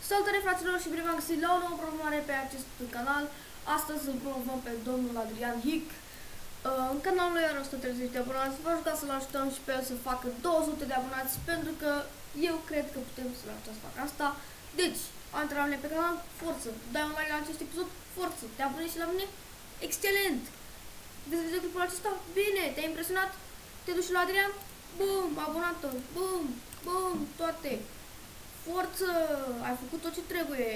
Salutare fraților și bine v-am găsit la o nouă promovare pe acest canal. Astăzi îl promovăm pe domnul Adrian Hic. În canalul lui are 130 de abonați. Vă rugați să-l ajutăm și pe el să facă 200 de abonați, pentru că eu cred că putem să-l ajutăm să facă asta. Deci, antrenamente pe canal, forță! Dai un like la acest episod, forță! Te abonezi și la mine? Excelent! Vezi videoclipul acesta? Bine! Te-ai impresionat? Te duci la Adrian? Bum! Abonată! Bum! Bum! Toate! Forță! Ai făcut tot ce trebuie!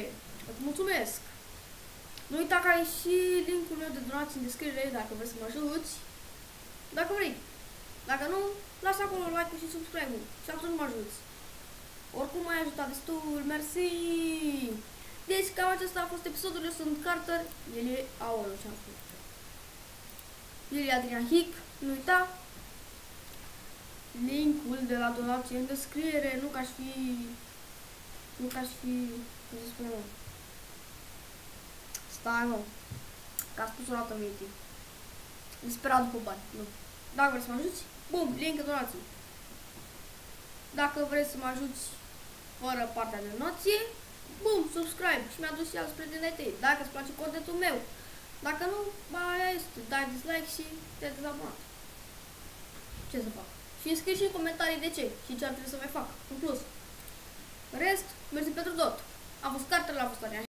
Îți mulțumesc! Nu uita că ai și linkul meu de donații în descriere dacă vrei să mă ajuți. Dacă vrei. Dacă nu, lasă acolo like-ul și subscribe-ul și atunci mă ajuți. Oricum m-ai ajutat destul, mersi! Deci cam acesta a fost episodul, eu sunt Carter, el e Aolo, ce-am spus. El e Adrian Hic, nu uita. Linkul de la donație în descriere, nu ca aș fi, cum se spune, mă. Stai, mă, că a spus o dată mie timp. Disperat după bani, nu. Dacă vrei să mă ajuți, bum, link în donații. Dacă vrei să mă ajuți fără partea de donație, bum, subscribe și mi-a dus și alți prieteni tăi, dacă îți place contentul meu. Dacă nu, ba, aia este, dai dislike și te dezabonat. Ce să fac? Și îmi scrii și în comentarii de ce și ce ar trebui să mai fac, în plus. În rest, mersi pentru tot. A fost Carter, la fost Adrian.